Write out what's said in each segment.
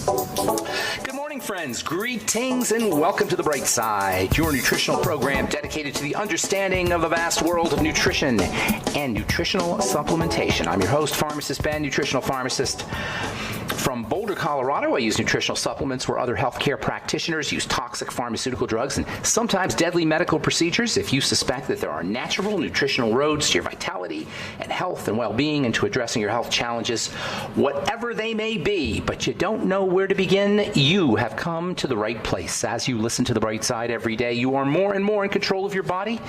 Good morning, friends. Greetings and welcome to The Bright Side, your nutritional program dedicated to the understanding of the vast world of nutrition and nutritional supplementation. I'm your host, Pharmacist Ben, nutritional pharmacist. From Boulder, Colorado, I use nutritional supplements where other healthcare practitioners use toxic pharmaceutical drugs and sometimes deadly medical procedures. If you suspect that there are natural nutritional roads to your vitality and health and well-being and to addressing your health challenges, whatever they may be, but you don't know where to begin, you have come to the right place. As you listen to The Bright Side every day, you are more and more in control of your body.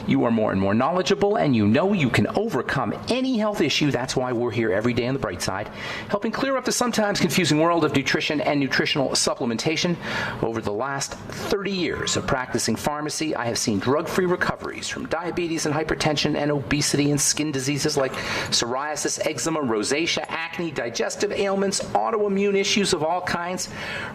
You are more and more knowledgeable, and you know you can overcome any health issue. That's why we're here every day on The Bright Side, helping clear up the sometimes confusing world of nutrition and nutritional supplementation. Over the last 30 years of practicing pharmacy, I have seen drug-free recoveries from diabetes and hypertension and obesity and skin diseases like psoriasis, eczema, rosacea, acne, digestive ailments, autoimmune issues of all kinds.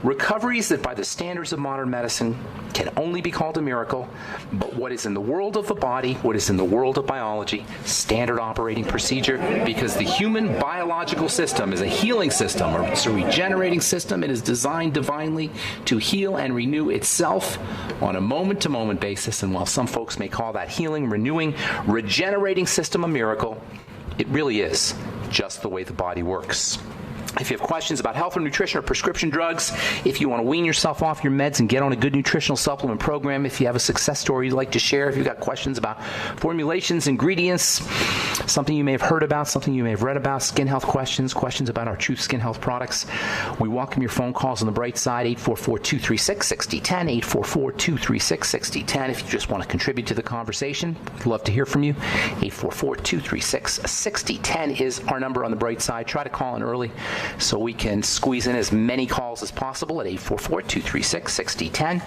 Recoveries that by the standards of modern medicine can only be called a miracle. But what is in the world of the body, what is in the world of biology, standard operating procedure, because the human biological system is a healing system, or it's a regenerating system. It is designed divinely to heal and renew itself on a moment-to-moment basis. And while some folks may call that healing, renewing, regenerating system a miracle, it really is just the way the body works. If you have questions about health or nutrition or prescription drugs, if you want to wean yourself off your meds and get on a good nutritional supplement program, if you have a success story you'd like to share, if you've got questions about formulations, ingredients, something you may have heard about, something you may have read about, skin health questions, questions about our Truth Skin Health products, we welcome your phone calls on The Bright Side, 844-236-6010, 844-236-6010. If you just want to contribute to the conversation, we'd love to hear from you. 844-236-6010 is our number on The Bright Side. Try to call in early so we can squeeze in as many calls as possible at 844-236-6010.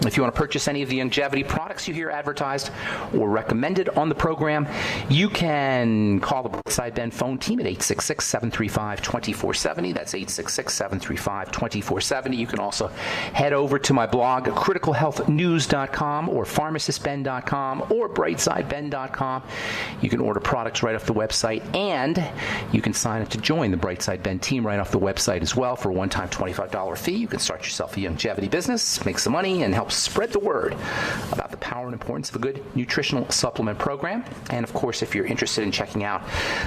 If you want to purchase any of the longevity products you hear advertised or recommended on the program, you can call the Brightside Ben phone team at 866-735-2470. That's 866-735-2470. You can also head over to my blog, criticalhealthnews.com or pharmacistben.com or brightsideben.com. You can order products right off the website, and you can sign up to join the Brightside Ben team right off the website as well for a one-time $25 fee. You can start yourself a longevity business, make some money, and help spread the word about the power and importance of a good nutritional supplement program. And of course, if you're interested in checking out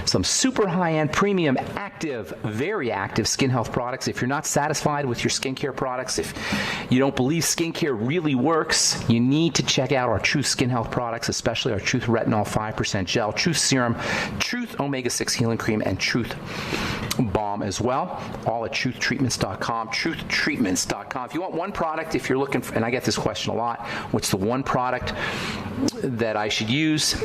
some super high-end, premium, active, very active skin health products, if you're not satisfied with your skincare products, if you don't believe skincare really works, you need to check out our Truth Skin Health products, especially our Truth Retinol 5% Gel, Truth Serum, Truth Omega-6 Healing Cream, and Truth Balm as well, all at truthtreatments.com, truthtreatments.com. If you want one product, if you're looking for, and I get this question a lot, what's the one product that I should use,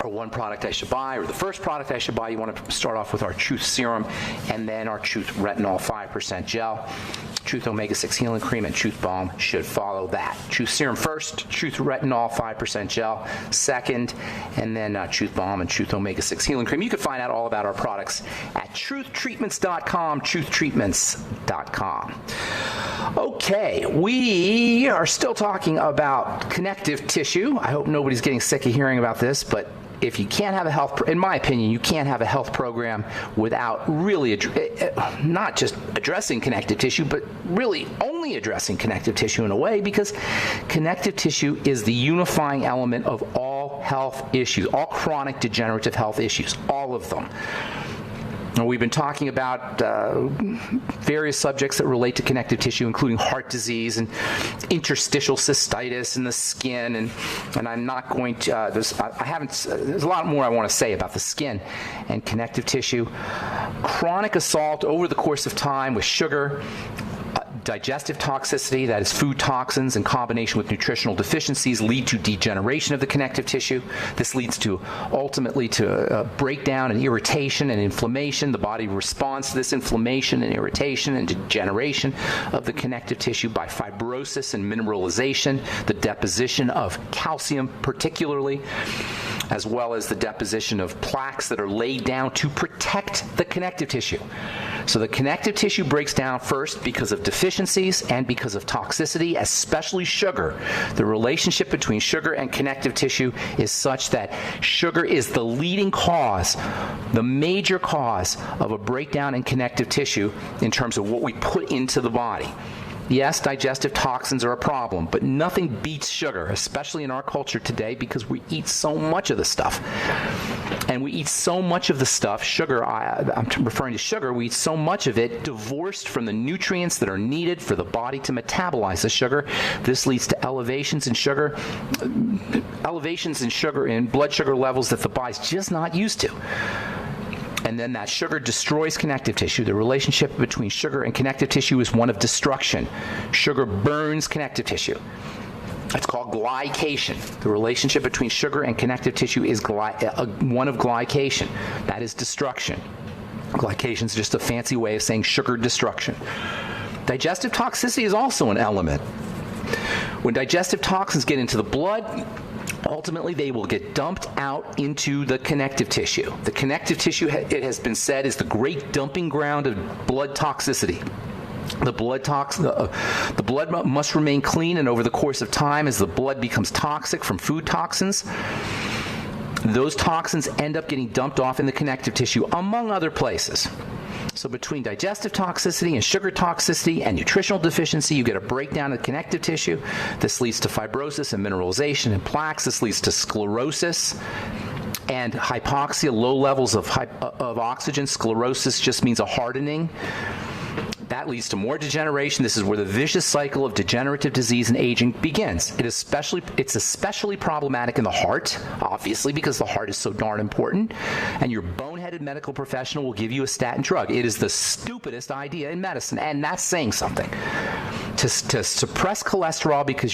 or one product I should buy, or the first product I should buy, you want to start off with our Truth Serum and then our Truth Retinol 5% Gel. Truth Omega-6 Healing Cream and Truth Balm should follow that. Truth Serum first, Truth Retinol 5% Gel second, and then Truth Balm and Truth Omega-6 Healing Cream. You can find out all about our products at truthtreatments.com, truthtreatments.com. Okay, we are still talking about connective tissue. I hope nobody's getting sick of hearing about this, but if you can't have a health, in my opinion, you can't have a health program without really not just addressing connective tissue, but really only addressing connective tissue in a way, because connective tissue is the unifying element of all health issues, all chronic degenerative health issues, all of them. We've been talking about various subjects that relate to connective tissue, including heart disease and interstitial cystitis in the skin, and I'm not going to. There's a lot more I want to say about the skin and connective tissue. Chronic assault over the course of time with sugar, digestive toxicity, that is food toxins in combination with nutritional deficiencies, lead to degeneration of the connective tissue. This leads to ultimately to breakdown and irritation and inflammation. The body responds to this inflammation and irritation and degeneration of the connective tissue by fibrosis and mineralization, the deposition of calcium particularly, as well as the deposition of plaques that are laid down to protect the connective tissue. So the connective tissue breaks down first because of deficiencies and because of toxicity, especially sugar. The relationship between sugar and connective tissue is such that sugar is the leading cause, the major cause of a breakdown in connective tissue in terms of what we put into the body. Yes, digestive toxins are a problem, but nothing beats sugar, especially in our culture today, because we eat so much of the stuff. And we eat so much of the stuff, sugar, I'm referring to sugar, we eat so much of it divorced from the nutrients that are needed for the body to metabolize the sugar. This leads to elevations in sugar, in blood sugar levels that the body's just not used to. And then that sugar destroys connective tissue. The relationship between sugar and connective tissue is one of destruction. Sugar burns connective tissue. It's called glycation. The relationship between sugar and connective tissue is one of glycation. That is destruction. Glycation is just a fancy way of saying sugar destruction. Digestive toxicity is also an element. When digestive toxins get into the blood, ultimately they will get dumped out into the connective tissue. The connective tissue, it has been said, is the great dumping ground of blood toxicity. The blood must remain clean, and over the course of time, as the blood becomes toxic from food toxins, those toxins end up getting dumped off in the connective tissue, among other places. So between digestive toxicity and sugar toxicity and nutritional deficiency, you get a breakdown of connective tissue. This leads to fibrosis and mineralization and plaques. This leads to sclerosis and hypoxia, low levels of oxygen. Sclerosis just means a hardening. That leads to more degeneration. This is where the vicious cycle of degenerative disease and aging begins. It's especially problematic in the heart, obviously, because the heart is so darn important. And your boneheaded medical professional will give you a statin drug. It is the stupidest idea in medicine, and that's saying something. To suppress cholesterol because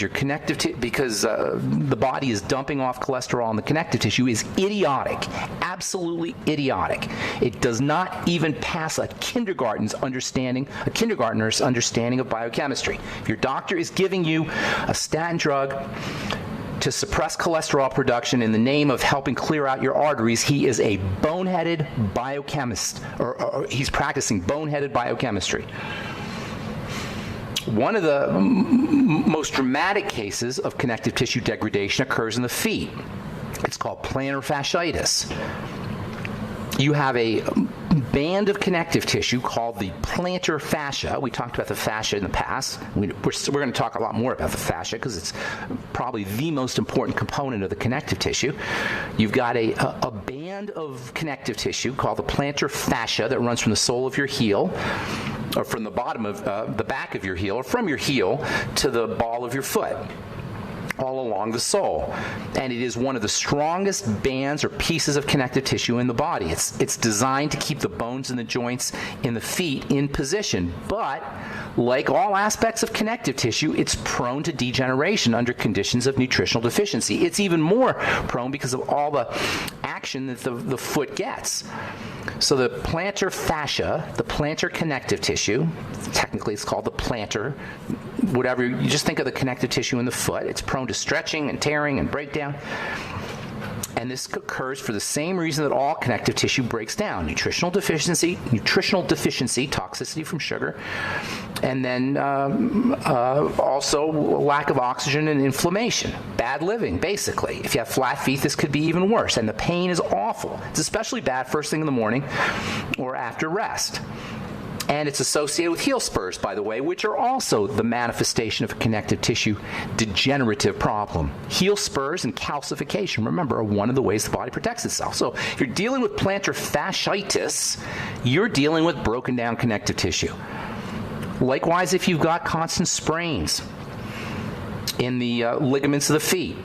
the body is dumping off cholesterol in the connective tissue is idiotic, absolutely idiotic. It does not even pass a kindergartner's understanding of biochemistry. If your doctor is giving you a statin drug to suppress cholesterol production in the name of helping clear out your arteries, he is a boneheaded biochemist, or he's practicing boneheaded biochemistry. One of the most dramatic cases of connective tissue degradation occurs in the feet. It's called plantar fasciitis. You have a band of connective tissue called the plantar fascia. We talked about the fascia in the past. We're going to talk a lot more about the fascia because it's probably the most important component of the connective tissue. You've got a band of connective tissue called the plantar fascia that runs from the sole of your heel, or from the bottom of the back of your heel, or from your heel to the ball of your foot, all along the sole. And it is one of the strongest bands or pieces of connective tissue in the body. It's designed to keep the bones and the joints in the feet in position, but like all aspects of connective tissue, it's prone to degeneration under conditions of nutritional deficiency. It's even more prone because of all the action that the foot gets. So the plantar fascia, the plantar connective tissue, technically it's called the plantar, whatever, you just think of the connective tissue in the foot. It's prone to stretching and tearing and breakdown. And this occurs for the same reason that all connective tissue breaks down: nutritional deficiency, toxicity from sugar, and then also lack of oxygen and inflammation. Bad living, basically. If you have flat feet, this could be even worse, and the pain is awful. It's especially bad first thing in the morning or after rest. And it's associated with heel spurs, by the way, which are also the manifestation of a connective tissue degenerative problem. Heel spurs and calcification, remember, are one of the ways the body protects itself. So if you're dealing with plantar fasciitis, you're dealing with broken down connective tissue. Likewise, if you've got constant sprains in the ligaments of the feet,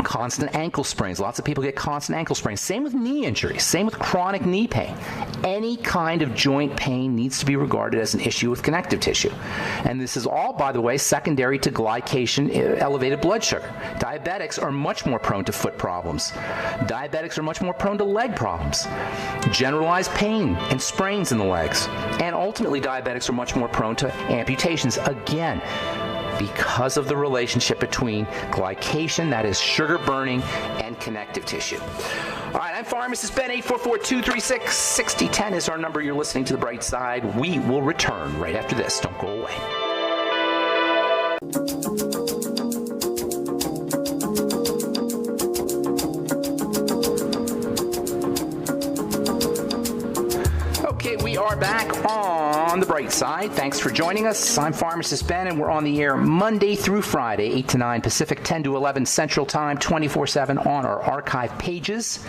constant ankle sprains. Lots of people get constant ankle sprains. Same with knee injuries. Same with chronic knee pain. Any kind of joint pain needs to be regarded as an issue with connective tissue. And this is all, by the way, secondary to glycation, elevated blood sugar. Diabetics are much more prone to foot problems. Diabetics are much more prone to leg problems. Generalized pain and sprains in the legs. And ultimately, diabetics are much more prone to amputations. Again, because of the relationship between glycation, that is sugar burning, and connective tissue. All right, I'm Pharmacist Ben. 844-236-6010 is our number. You're listening to The Bright Side. We will return right after this. Don't go away. Okay, we are back on The Bright Side. Thanks for joining us. I'm Pharmacist Ben, and we're on the air Monday through Friday, 8 to 9 Pacific, 10 to 11 Central Time, 24/7 on our archive pages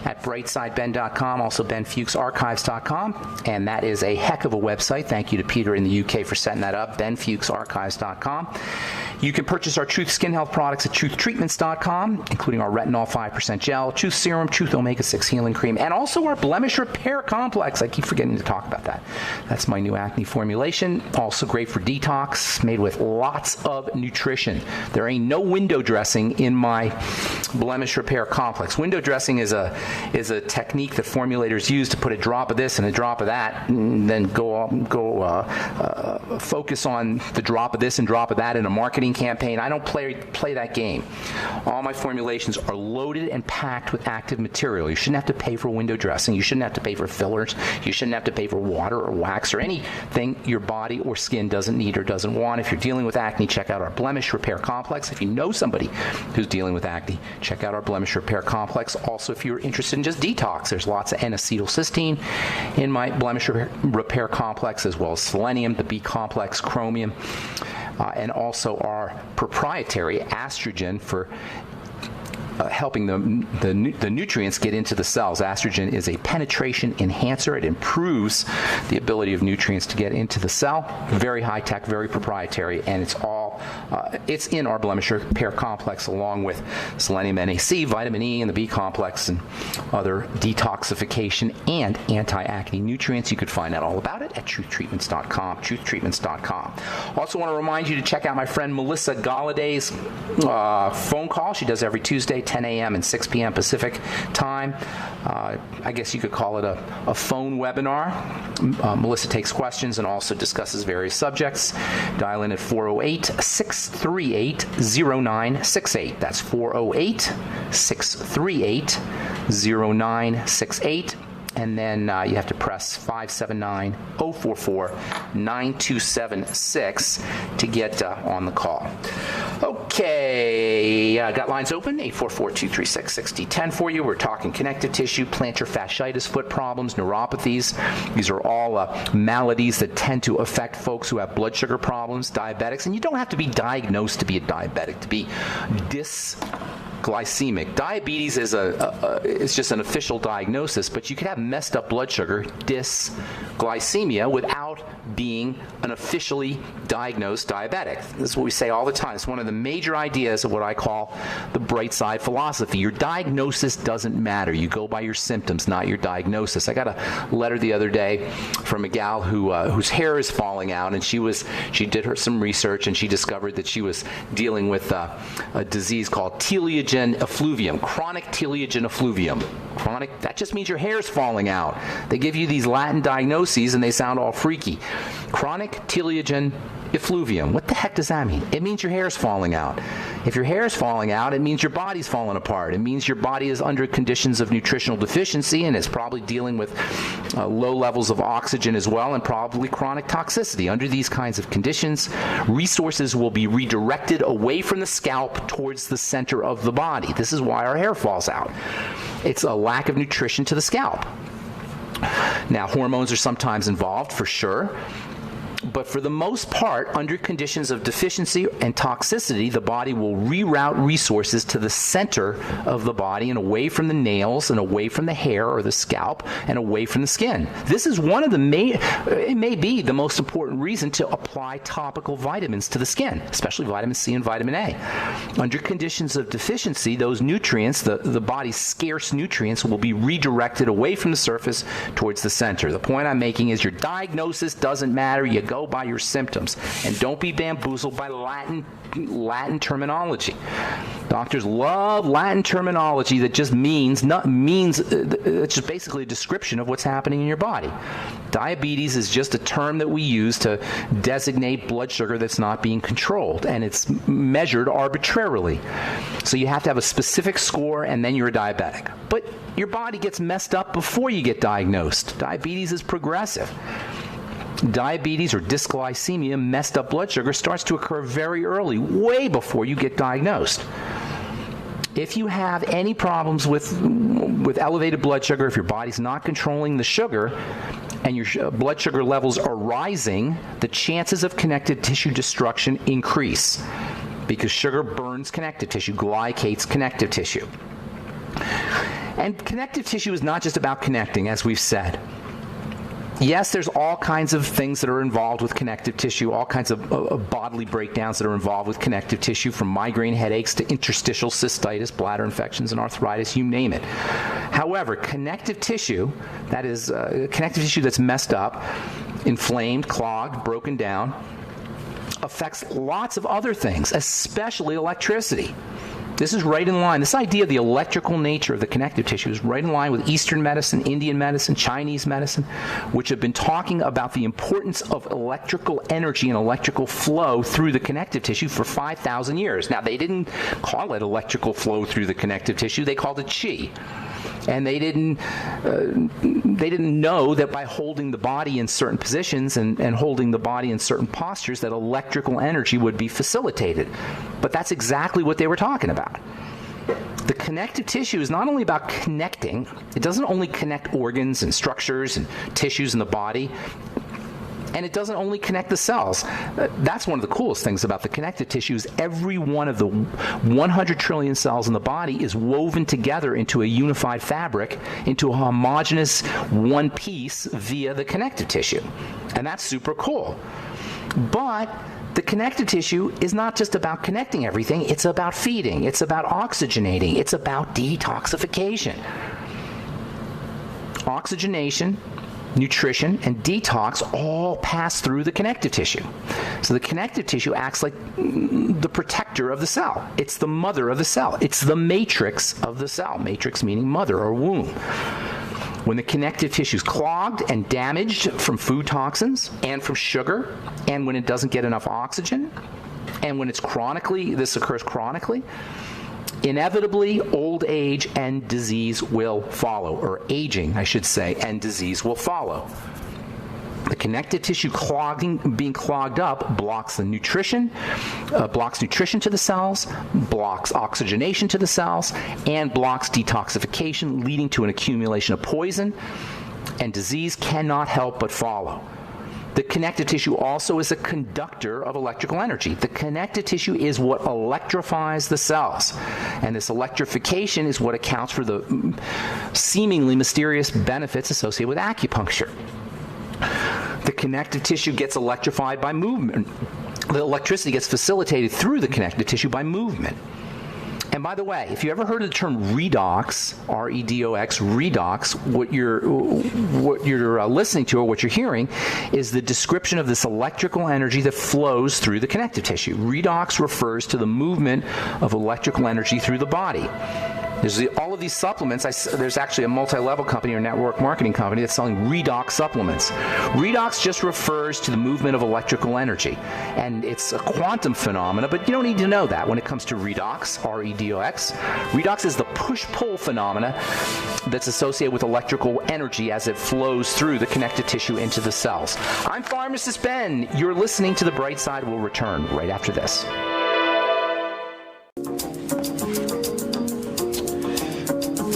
at brightsideben.com, also benfuchsarchives.com, and that is a heck of a website. Thank you to Peter in the UK for setting that up, benfuchsarchives.com. You can purchase our Truth Skin Health products at truthtreatments.com, including our Retinol 5% Gel, Truth Serum, Truth Omega-6 Healing Cream, and also our Blemish Repair Complex. I keep forgetting to talk about that. That's my new acne formulation. Also great for detox, made with lots of nutrition. There ain't no window dressing in my Blemish Repair Complex. Window dressing is a technique that formulators use to put a drop of this and a drop of that, and then focus on the drop of this and drop of that in a marketing campaign. I don't play that game. All my formulations are loaded and packed with active material. You shouldn't have to pay for window dressing. You shouldn't have to pay for fillers. You shouldn't have to pay for water or wax or anything your body or skin doesn't need or doesn't want. If you're dealing with acne, check out our Blemish Repair Complex. If you know somebody who's dealing with acne, check out our Blemish Repair Complex. Also, if you're interested in just detox, there's lots of N-acetylcysteine in my Blemish Repair Complex, as well as selenium, the B complex, chromium, and also our proprietary estrogen for helping the nutrients get into the cells. Estrogen is a penetration enhancer. It improves the ability of nutrients to get into the cell. Very high tech, very proprietary, and it's in our Blemish Repair Complex along with selenium NAC, vitamin E, and the B complex, and other detoxification and anti-acne nutrients. You could find out all about it at truthtreatments.com, truthtreatments.com. Also want to remind you to check out my friend Melissa Galladay's phone call. She does every Tuesday, 10 a.m. and 6 p.m. Pacific time. I guess you could call it a phone webinar. Melissa takes questions and also discusses various subjects. Dial in at 408-638-0968. That's 408-638-0968. And then you have to press 579-044-9276 to get on the call. Okay, got lines open, 844-236-6010 for you. We're talking connective tissue, plantar fasciitis, foot problems, neuropathies. These are all maladies that tend to affect folks who have blood sugar problems, diabetics. And you don't have to be diagnosed to be a diabetic, to be dysglycemic. Diabetes is just an official diagnosis, but you could have messed up blood sugar, dysglycemia, without being an officially diagnosed diabetic. This is what we say all the time. It's one of the major ideas of what I call the bright side philosophy. Your diagnosis doesn't matter. You go by your symptoms, not your diagnosis. I got a letter the other day from a gal whose hair is falling out, and she did some research, and she discovered that she was dealing with a disease called telogen effluvium, chronic telogen effluvium. Chronic, that just means your hair's falling out. They give you these Latin diagnoses and they sound all freaky. Chronic telogen effluvium. What the heck does that mean? It means your hair's falling out. If your hair is falling out, it means your body's falling apart. It means your body is under conditions of nutritional deficiency and is probably dealing with low levels of oxygen as well, and probably chronic toxicity. Under these kinds of conditions, resources will be redirected away from the scalp towards the center of the body. This is why our hair falls out. It's a lack of nutrition to the scalp. Now, hormones are sometimes involved, for sure. But for the most part, under conditions of deficiency and toxicity, the body will reroute resources to the center of the body and away from the nails and away from the hair or the scalp and away from the skin. This is one of it may be the most important reason to apply topical vitamins to the skin, especially vitamin C and vitamin A. Under conditions of deficiency, those nutrients, the body's scarce nutrients, will be redirected away from the surface towards the center. The point I'm making is your diagnosis doesn't matter. You go by your symptoms, and don't be bamboozled by Latin terminology. Doctors love Latin terminology that just means it's just basically a description of what's happening in your body. Diabetes is just a term that we use to designate blood sugar that's not being controlled, and it's measured arbitrarily. So you have to have a specific score, and then you're a diabetic. But your body gets messed up before you get diagnosed. Diabetes is progressive. Diabetes or dysglycemia, messed up blood sugar, starts to occur very early, way before you get diagnosed. If you have any problems with elevated blood sugar, if your body's not controlling the sugar and your blood sugar levels are rising, the chances of connective tissue destruction increase because sugar burns connective tissue, glycates connective tissue. And connective tissue is not just about connecting, as we've said. Yes, there's all kinds of things that are involved with connective tissue, all kinds of bodily breakdowns that are involved with connective tissue, from migraine headaches to interstitial cystitis, bladder infections, and arthritis, you name it. However, connective tissue, that is connective tissue that's messed up, inflamed, clogged, broken down, affects lots of other things, especially electricity. This is right in line. This idea of the electrical nature of the connective tissue is right in line with Eastern medicine, Indian medicine, Chinese medicine, which have been talking about the importance of electrical energy and electrical flow through the connective tissue for 5,000 years. Now, they didn't call it electrical flow through the connective tissue. They called it qi. And they didn't know that by holding the body in certain positions and holding the body in certain postures that electrical energy would be facilitated. But that's exactly what they were talking about. The connective tissue is not only about connecting, it doesn't only connect organs and structures and tissues in the body, and it doesn't only connect the cells. That's one of the coolest things about the connective tissue is every one of the 100 trillion cells in the body is woven together into a unified fabric, into a homogeneous one piece via the connective tissue. And that's super cool. But the connective tissue is not just about connecting everything, it's about feeding, it's about oxygenating, it's about detoxification. Oxygenation, nutrition, and detox all pass through the connective tissue. So the connective tissue acts like the protector of the cell. It's the mother of the cell. It's the matrix of the cell. Matrix meaning mother or womb. When the connective tissue is clogged and damaged from food toxins and from sugar, and when it doesn't get enough oxygen, and when it's this occurs chronically, inevitably, old age and disease will follow, or aging, I should say, and disease will follow. The connective tissue being clogged up blocks nutrition to the cells, blocks oxygenation to the cells, and blocks detoxification, leading to an accumulation of poison, and disease cannot help but follow. The connective tissue also is a conductor of electrical energy. The connective tissue is what electrifies the cells. And this electrification is what accounts for the seemingly mysterious benefits associated with acupuncture. The connective tissue gets electrified by movement. The electricity gets facilitated through the connective tissue by movement. And by the way, if you ever heard of the term redox, R-E-D-O-X, redox, what you're listening to or what you're hearing is the description of this electrical energy that flows through the connective tissue. Redox refers to the movement of electrical energy through the body. There's all of these supplements. There's actually a multi-level company or network marketing company that's selling redox supplements. Redox just refers to the movement of electrical energy. And it's a quantum phenomena, but you don't need to know that when it comes to redox, R-E-D-O-X. Redox is the push-pull phenomena that's associated with electrical energy as it flows through the connective tissue into the cells. I'm Pharmacist Ben. You're listening to The Bright Side. We'll return right after this.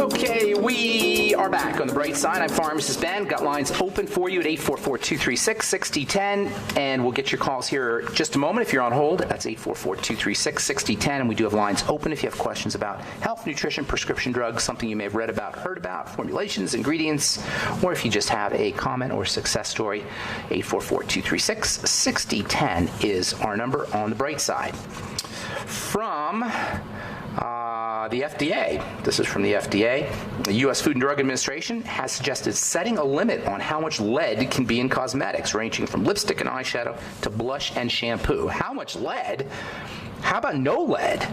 Okay, we are back on The Bright Side. I'm Pharmacist Ben. Got lines open for you at 844-236-6010, and we'll get your calls here in just a moment. If you're on hold, that's 844-236-6010, and we do have lines open if you have questions about health, nutrition, prescription drugs, something you may have read about, heard about, formulations, ingredients, or if you just have a comment or success story, 844-236-6010 is our number on The Bright Side. From the FDA. This is from the FDA. The U.S. Food and Drug Administration has suggested setting a limit on how much lead can be in cosmetics, ranging from lipstick and eyeshadow to blush and shampoo. How much lead? How about no lead?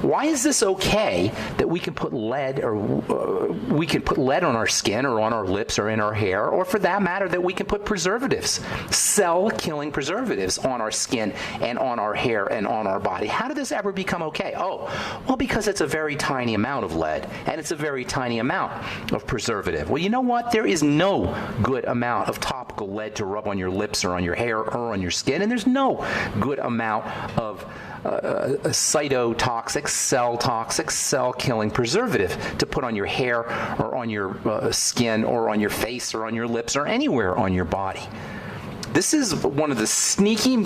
Why is this okay that we can put lead on our skin or on our lips or in our hair, or for that matter that we can put preservatives, cell-killing preservatives on our skin and on our hair and on our body? How did this ever become okay? Oh, well, because it's a very tiny amount of lead and it's a very tiny amount of preservative. Well, you know what? There is no good amount of topical lead to rub on your lips or on your hair or on your skin, and there's no good amount of cytotoxic, cell-toxic, cell-killing preservative to put on your hair or on your skin or on your face or on your lips or anywhere on your body. This is one of the sneaky,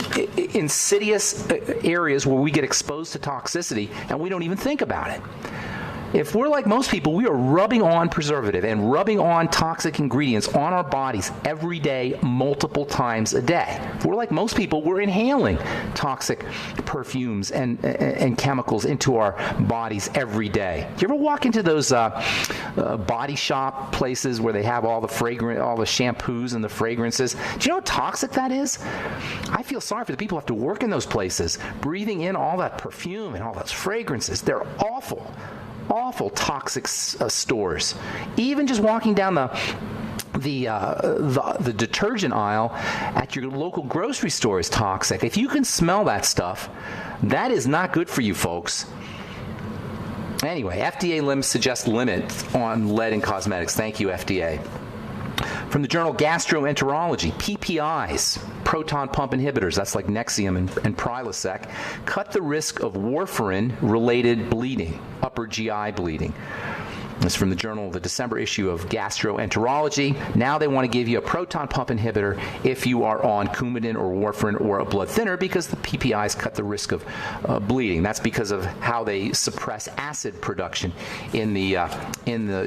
insidious areas where we get exposed to toxicity and we don't even think about it. If we're like most people, we are rubbing on preservative and rubbing on toxic ingredients on our bodies every day, multiple times a day. If we're like most people, we're inhaling toxic perfumes and chemicals into our bodies every day. Do you ever walk into those body shop places where they have all the shampoos and the fragrances? Do you know how toxic that is? I feel sorry for the people who have to work in those places, breathing in all that perfume and all those fragrances. They're awful. Awful toxic stores. Even just walking down the detergent aisle at your local grocery store is toxic. If you can smell that stuff, that is not good for you, folks. Anyway, FDA suggests limits on lead in cosmetics. Thank you, FDA. From the journal Gastroenterology, PPIs, proton pump inhibitors, that's like Nexium and Prilosec, cut the risk of warfarin-related bleeding, upper GI bleeding. This is from the journal, the December issue of Gastroenterology. Now they want to give you a proton pump inhibitor if you are on Coumadin or warfarin or a blood thinner, because the PPIs cut the risk of bleeding. That's because of how they suppress acid production in the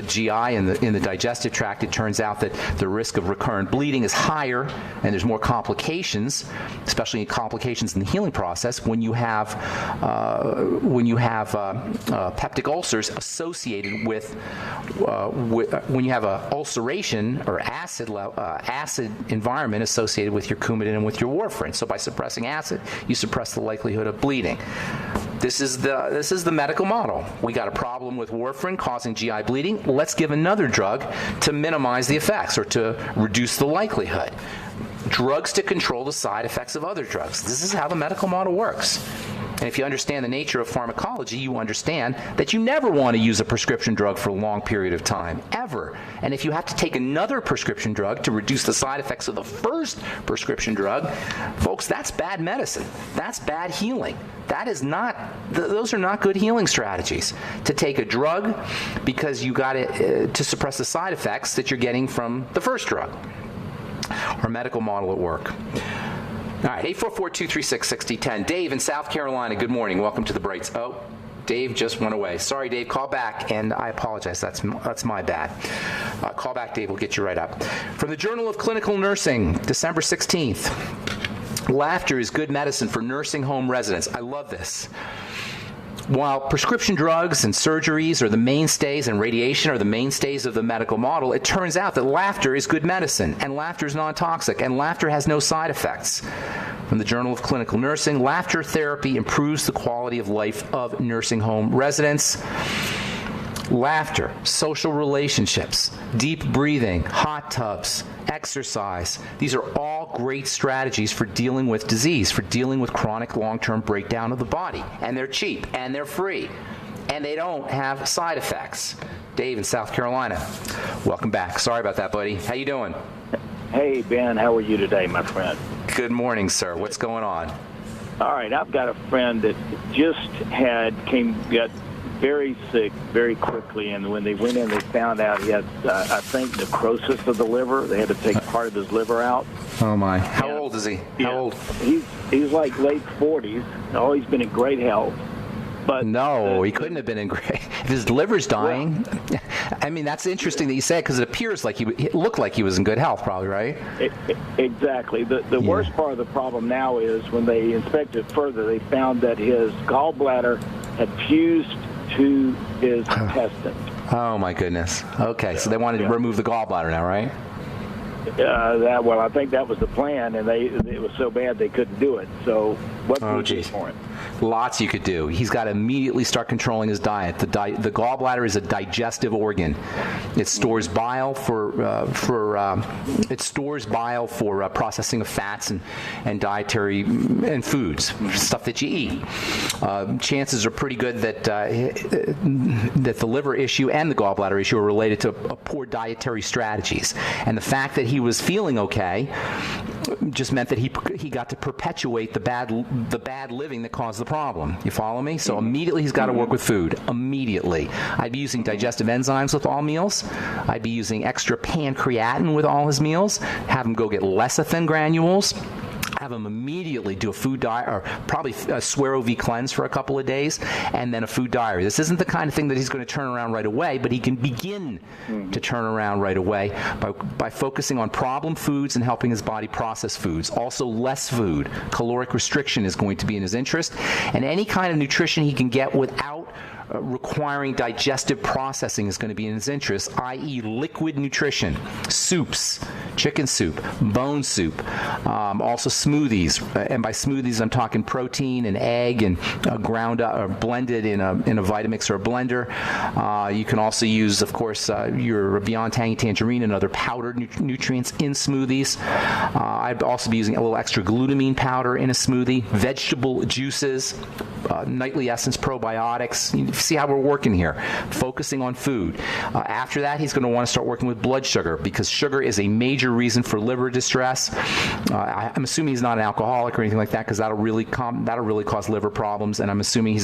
GI and in the digestive tract. It turns out that the risk of recurrent bleeding is higher, and there's more complications, especially complications in the healing process when you have peptic ulcers associated with when you have a ulceration or acid environment associated with your Coumadin and with your warfarin. So by suppressing acid, you suppress the likelihood of bleeding. This is the medical model. We got a problem with warfarin causing GI bleeding. Let's give another drug to minimize the effects or to reduce the likelihood. Drugs to control the side effects of other drugs. This is how the medical model works. And if you understand the nature of pharmacology, you understand that you never want to use a prescription drug for a long period of time, ever. And if you have to take another prescription drug to reduce the side effects of the first prescription drug, folks, that's bad medicine. That's bad healing. Those are not good healing strategies. To take a drug because you got it to suppress the side effects that you're getting from the first drug. Our medical model at work. All right, 844-236-6010. Dave in South Carolina, good morning. Welcome to the Brights. Oh, Dave just went away. Sorry, Dave. Call back, and I apologize. That's my bad. Call back, Dave. We'll get you right up. From the Journal of Clinical Nursing, December 16th. Laughter is good medicine for nursing home residents. I love this. While prescription drugs and surgeries are the mainstays and radiation are the mainstays of the medical model, it turns out that laughter is good medicine, and laughter is non-toxic, and laughter has no side effects. From the Journal of Clinical Nursing, laughter therapy improves the quality of life of nursing home residents. Laughter, social relationships, deep breathing, hot tubs, exercise. These are all great strategies for dealing with disease, for dealing with chronic long-term breakdown of the body. And they're cheap, and they're free, and they don't have side effects. Dave in South Carolina, welcome back. Sorry about that, buddy. How you doing? Hey, Ben. How are you today, my friend? Good morning, sir. What's going on? All right. I've got a friend that just got very sick very quickly, and when they went in, they found out he had, I think, necrosis of the liver. They had to take part of his liver out. Oh, my. How old is he? How old? He's like late 40s. Always been in great health. But no, he couldn't have been in great. If his liver's dying, well, I mean, that's interesting that you said, because it appears like it looked like he was in good health, probably, right? Exactly. The worst part of the problem now is when they inspected further, they found that his gallbladder had fused to his intestines. Oh, my goodness. Okay, so they wanted to remove the gallbladder now, right? I think that was the plan, and it was so bad they couldn't do it. So what can we do for him? Lots you could do. He's got to immediately start controlling his diet. The gallbladder is a digestive organ. It stores bile for processing of fats and dietary and foods, stuff that you eat. Chances are pretty good that the liver issue and the gallbladder issue are related to poor dietary strategies. And the fact that he was feeling okay just meant that he got to perpetuate the bad living that caused the problem. You follow me? So immediately he's got to work with food. Immediately. I'd be using digestive enzymes with all meals. I'd be using extra pancreatin with all his meals. Have him go get lecithin granules. Have him immediately do a food diet, or probably a Suero V cleanse for a couple of days, and then a food diary. This isn't the kind of thing that he's going to turn around right away, but he can begin to turn around right away by focusing on problem foods and helping his body process foods. Also, less food. Caloric restriction is going to be in his interest, and any kind of nutrition he can get without requiring digestive processing is going to be in his interest, i.e. liquid nutrition, soups, chicken soup, bone soup, also smoothies. And by smoothies, I'm talking protein and egg and ground up or blended in a Vitamix or a blender. You can also use, of course, your Beyond Tangy Tangerine and other powdered nutrients in smoothies. I'd also be using a little extra glutamine powder in a smoothie, vegetable juices, Nightly Essence probiotics. You see how we're working here, focusing on food. After that, he's going to want to start working with blood sugar, because sugar is a major reason for liver distress. I'm assuming he's not an alcoholic or anything like that, because that'll really cause liver problems. And I'm assuming he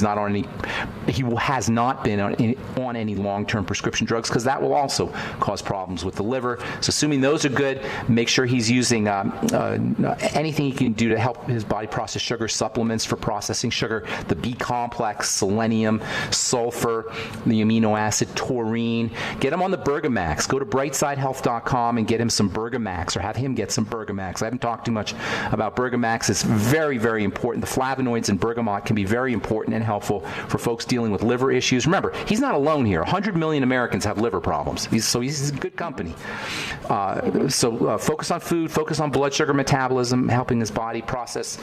has not been on any long-term prescription drugs, because that will also cause problems with the liver. So assuming those are good, make sure he's using anything he can do to help his body process sugar, supplements for processing sugar, the B complex, selenium, sulfur, the amino acid taurine. Get him on the Bergamax. Go to brightsidehealth.com and get him some Bergamax, or have him get some Bergamax. I haven't talked too much about Bergamax. It's very, very important. The flavonoids in bergamot can be very important and helpful for folks dealing with liver issues. Remember, he's not alone here. 100 million Americans have liver problems. He's in good company. So focus on food, focus on blood sugar metabolism, helping his body process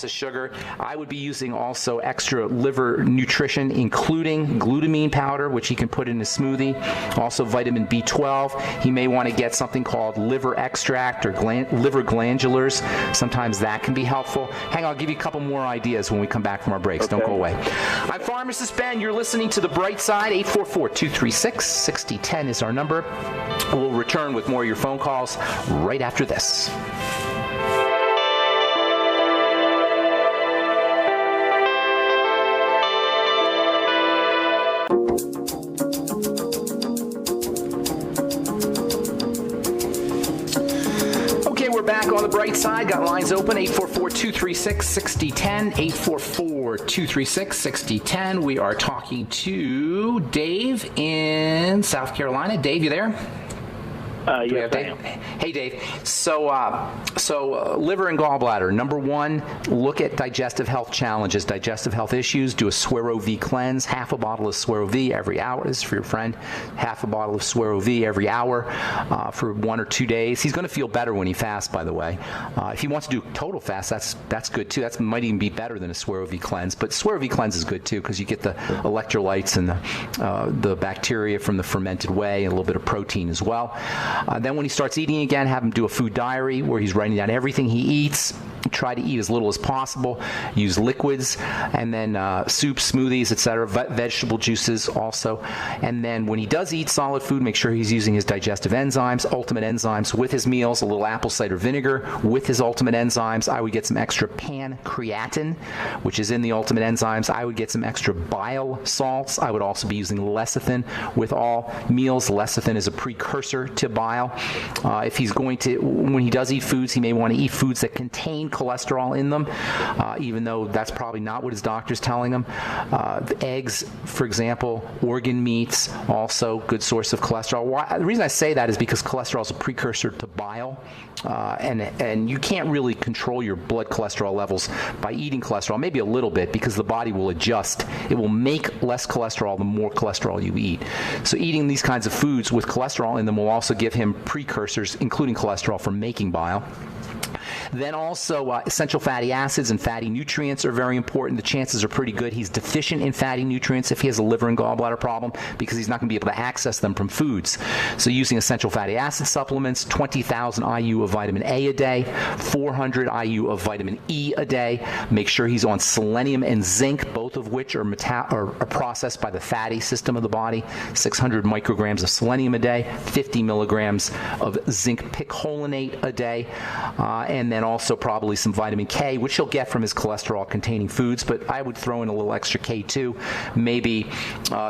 sugar. I would be using also extra liver nutrition, including glutamine powder, which he can put in his smoothie. Also vitamin B12. He may want to get something called liver extract or liver glandulars. Sometimes that can be helpful. Hang on, I'll give you a couple more ideas when we come back from our breaks. Okay. Don't go away. I'm Pharmacist Ben. You're listening to The Bright Side. 844-236-6010 is our number. We'll return with more of your phone calls right after this. Back on The Bright Side. Got lines open, 844-236-6010, 844-236-6010. We are talking to Dave in South Carolina. Dave, you there? Yes, I am. Hey, Dave. So liver and gallbladder. Number one, look at digestive health challenges, digestive health issues. Do a Suero V cleanse. Half a bottle of Suero V every hour. This is for your friend. Half a bottle of Suero V every hour for 1 or 2 days. He's going to feel better when he fasts, by the way. If he wants to do total fast, that's good too. That might even be better than a Suero V cleanse. But Suero V cleanse is good too, because you get the electrolytes and the bacteria from the fermented whey and a little bit of protein as well. Then when he starts eating again, have him do a food diary where he's writing down everything he eats. Try to eat as little as possible. Use liquids, and then soups, smoothies, etc., vegetable juices also. And then when he does eat solid food, make sure he's using his digestive enzymes, ultimate enzymes, with his meals, a little apple cider vinegar with his ultimate enzymes. I would get some extra pancreatin, which is in the ultimate enzymes. I would get some extra bile salts. I would also be using lecithin with all meals. Lecithin is a precursor to bile. If he's going to, when he does eat foods, he may want to eat foods that contain cholesterol in them, even though that's probably not what his doctor's telling him. Eggs, for example, organ meats, also good source of cholesterol. The reason I say that is because cholesterol is a precursor to bile, and you can't really control your blood cholesterol levels by eating cholesterol, maybe a little bit, because the body will adjust. It will make less cholesterol the more cholesterol you eat. So eating these kinds of foods with cholesterol in them will also give him precursors, including cholesterol, for making bile. Then also essential fatty acids and fatty nutrients are very important. The chances are pretty good he's deficient in fatty nutrients if he has a liver and gallbladder problem, because he's not going to be able to access them from foods. So using essential fatty acid supplements, 20,000 IU of vitamin A a day, 400 IU of vitamin E a day. Make sure he's on selenium and zinc, both of which are processed by the fatty system of the body. 600 micrograms of selenium a day, 50 milligrams of zinc picolinate a day, and then also probably some vitamin K, which he'll get from his cholesterol-containing foods, but I would throw in a little extra K2, maybe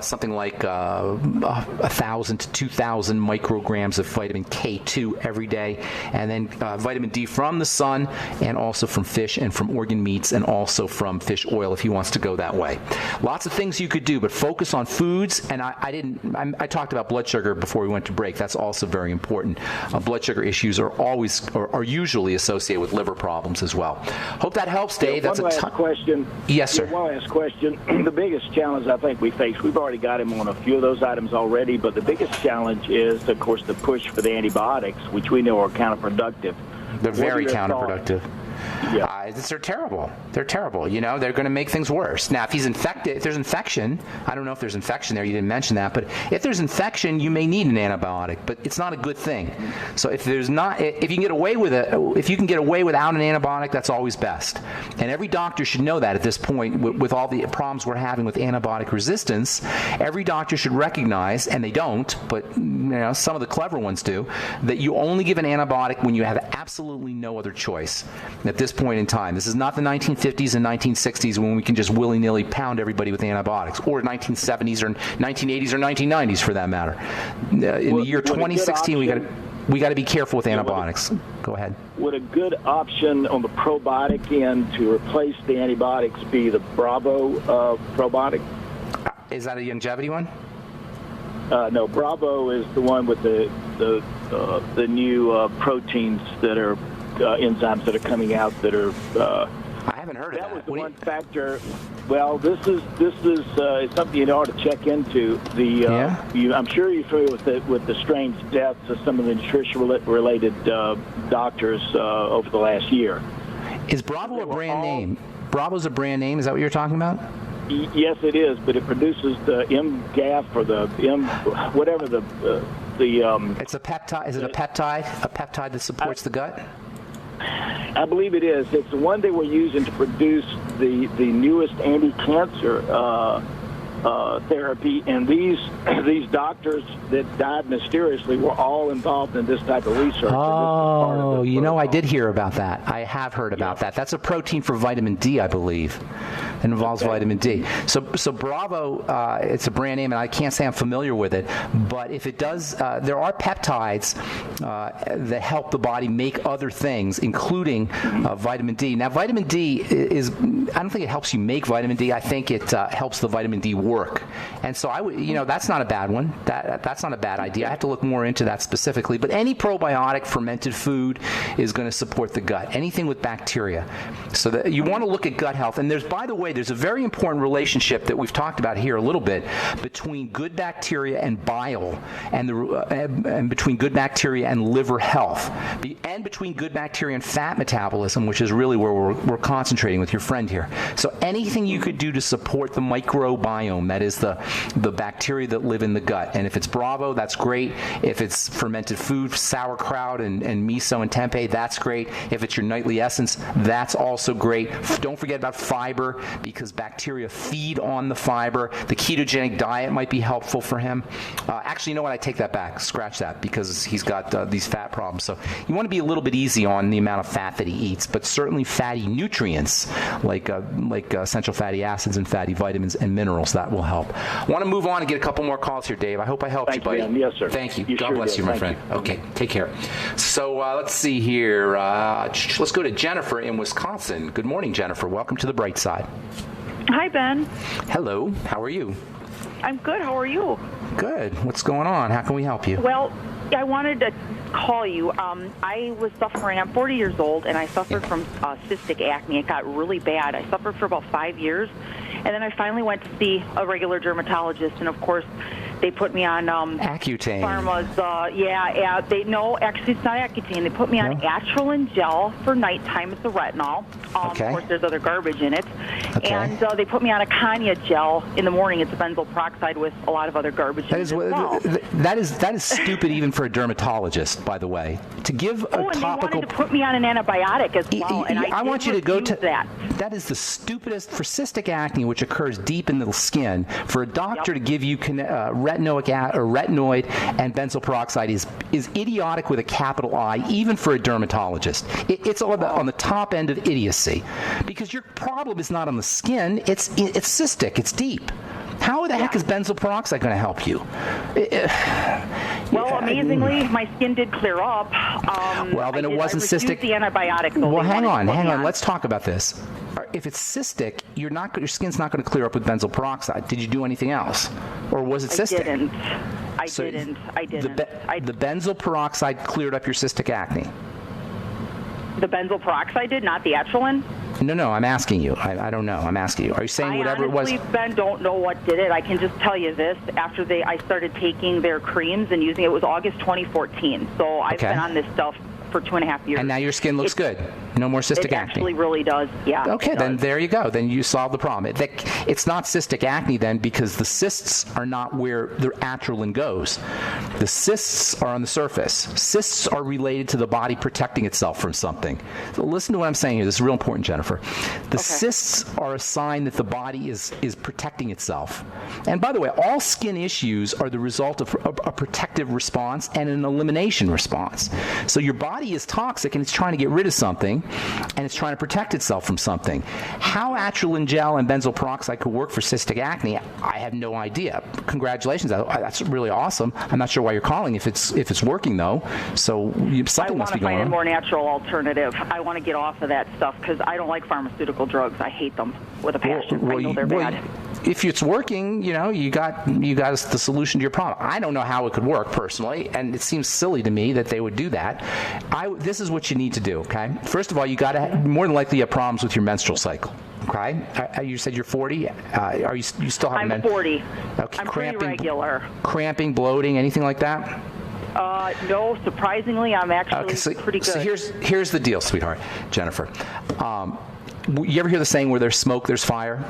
something like 1,000 to 2,000 micrograms of vitamin K2 every day, and then vitamin D from the sun, and also from fish and from organ meats, and also from fish oil if he wants to go that way. Lots of things you could do, but focus on foods, and I talked about blood sugar before we went to break. That's also very important. Blood sugar issues are usually associated with liver problems as well. Hope that helps, Dave. One last question. Yes, sir. One last question. The biggest challenge I think we face, we've already got him on a few of those items already, but the biggest challenge is, of course, the push for the antibiotics, which we know are counterproductive. They're very counterproductive. Yeah. They're terrible. They're terrible. You know, they're going to make things worse. Now, if he's infected, if there's infection, I don't know if there's infection there. You didn't mention that, but if there's infection, you may need an antibiotic, but it's not a good thing. So if you can get away with it, if you can get away without an antibiotic, that's always best. And every doctor should know that at this point, with all the problems we're having with antibiotic resistance. Every doctor should recognize, and they don't, but some of the clever ones do, that you only give an antibiotic when you have absolutely no other choice. At this point in time, this is not the 1950s and 1960s when we can just willy-nilly pound everybody with antibiotics, or 1970s or 1980s or 1990s for that matter. In the year 2016, we got to be careful with antibiotics. Go ahead. Would a good option on the probiotic end to replace the antibiotics be the Bravo probiotic? Is that a longevity one? No, Bravo is the one with the new proteins that are enzymes that are coming out that are. I haven't heard of that. That was the one factor. Well, this is something you ought to check into. I'm sure you're familiar with the strange deaths of some of the nutrition-related doctors over the last year. Is Bravo a brand name? Bravo's a brand name. Is that what you're talking about? Yes, it is, but it produces the MGAF or the whatever the. It's a peptide. Is it a peptide? A peptide that supports the gut? I believe it is. It's the one they were using to produce the newest anti-cancer therapy, and these doctors that died mysteriously were all involved in this type of research. Oh, I did hear about that. I have heard about that. That's a protein for vitamin D, I believe. It involves vitamin D. So Bravo, it's a brand name, and I can't say I'm familiar with it, but if it does, there are peptides that help the body make other things, including vitamin D. Now, vitamin D I don't think it helps you make vitamin D. I think it helps the vitamin D work. And so I would, that's not a bad one. That's not a bad idea. I have to look more into that specifically. But any probiotic fermented food is going to support the gut. Anything with bacteria. So that you want to look at gut health. And by the way, there's a very important relationship that we've talked about here a little bit between good bacteria and bile, and between good bacteria and liver health, and between good bacteria and fat metabolism, which is really where we're concentrating with your friend here. So anything you could do to support the microbiome, that is the bacteria that live in the gut. And if it's Bravo, that's great. If it's fermented food, sauerkraut and miso and tempeh, that's great. If it's your nightly essence, that's also great. Don't forget about fiber, because bacteria feed on the fiber. The ketogenic diet might be helpful for him. Actually, you know what? I take that back. Scratch that, because he's got these fat problems. So you want to be a little bit easy on the amount of fat that he eats, but certainly fatty nutrients like essential fatty acids and fatty vitamins and minerals, that will help. Want to move on and get a couple more calls here, Dave. I hope I helped you, buddy. Ben. Yes, sir. Thank you. You God sure bless did. you, my Thank friend. Okay, take care. So let's see here. Let's go to Jennifer in Wisconsin. Good morning, Jennifer. Welcome to the bright side. Hi, Ben. Hello. How are you? I'm good. How are you? Good. What's going on? How can we help you? Well, I wanted to call you. I was suffering. I'm 40 years old, and I suffered from cystic acne. It got really bad. I suffered for about 5 years, and then I finally went to see a regular dermatologist, and of course, they put me on Accutane. Pharma's. Actually, it's not Accutane. They put me on Atrilin gel for nighttime. It's a retinol. Okay. Of course, there's other garbage in it. Okay. And they put me on a Kanya gel in the morning. It's a benzoyl peroxide with a lot of other garbage in it as well. That is stupid even for a dermatologist, by the way. To give a and topical. they wanted to put me on an antibiotic as well, and I want you to go to that. That is the stupidest for cystic acne, which occurs deep in the skin. For a doctor to give you retinoid and benzoyl peroxide is idiotic with a capital I, even for a dermatologist. It's all about on the top end of idiocy, because your problem is not on the skin; it's cystic, it's deep. How the heck is benzoyl peroxide going to help you? Well, amazingly, my skin did clear up. Well, then it wasn't cystic. The antibiotic. Well, hang on. Let's talk about this. If it's cystic, your skin's not going to clear up with benzoyl peroxide. Did you do anything else, or was it cystic? I didn't. The benzoyl peroxide cleared up your cystic acne. The benzoyl peroxide did, not the Atrilin? No, I'm asking you. I don't know. I'm asking you. Are you saying whatever it was? I honestly, Ben, don't know what did it. I can just tell you this. After I started taking their creams and using it, was August 2014. So I've been on this stuff for 2.5 years. And now your skin looks good. No more cystic acne. It actually really does, yeah. Okay, then there you go. Then you solved the problem. It's not cystic acne then, because the cysts are not where the Atrilin goes. The cysts are on the surface. Cysts are related to the body protecting itself from something. So listen to what I'm saying here. This is real important, Jennifer. The cysts are a sign that the body is protecting itself. And by the way, all skin issues are the result of a protective response and an elimination response. So your body is toxic and it's trying to get rid of something, and it's trying to protect itself from something. How Atrilin gel and benzoyl peroxide could work for cystic acne, I have no idea. Congratulations, that's really awesome. I'm not sure why you're calling if it's working though. So something must be going on. I want to find a more natural alternative. I want to get off of that stuff because I don't like pharmaceutical drugs. I hate them with a passion. I know they're bad. If it's working, you got the solution to your problem. I don't know how it could work personally, and it seems silly to me that they would do that. This is what you need to do, okay? First of all, you got to more than likely have problems with your menstrual cycle, okay? You said you're 40. Are you still have? I'm 40. Okay, I'm pretty regular. Cramping, bloating, anything like that? No, surprisingly, I'm actually pretty good. So here's the deal, sweetheart, Jennifer. You ever hear the saying, where there's smoke, there's fire?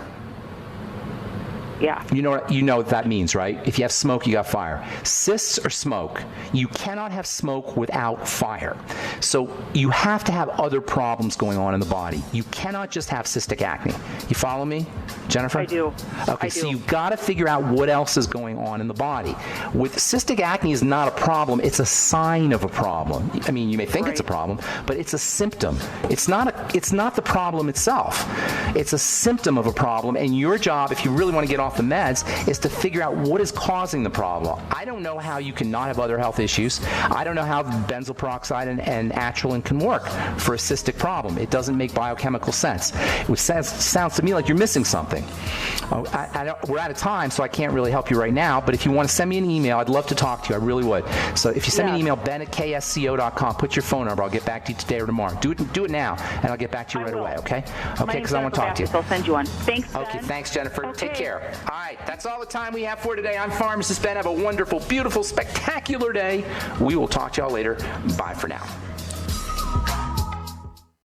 Yeah. You know what that means, right? If you have smoke, you got fire. Cysts or smoke. You cannot have smoke without fire. So you have to have other problems going on in the body. You cannot just have cystic acne. You follow me, Jennifer? I do. Okay, so you've got to figure out what else is going on in the body. With cystic acne is not a problem. It's a sign of a problem. I mean, you may think it's a problem, but it's a symptom. It's not the problem itself. It's a symptom of a problem, and your job, if you really want to get off the meds, is to figure out what is causing the problem. I don't know how you can not have other health issues. I don't know how benzoyl peroxide and Atrilin can work for a cystic problem. It doesn't make biochemical sense. It sounds to me like you're missing something. We're out of time, so I can't really help you right now, but if you want to send me an email, I'd love to talk to you. I really would. So if you send me an email, ben@ksco.com, put your phone number. I'll get back to you today or tomorrow. Do it now, and I'll get back to you right away, okay? Okay, because I want to talk to you. I'll send you one. Thanks, Ben. Okay, thanks, Jennifer. Okay. Take care. All right, that's all the time we have for today. I'm Pharmacist Ben. Have a wonderful, beautiful, spectacular day. We will talk to y'all later. Bye for now.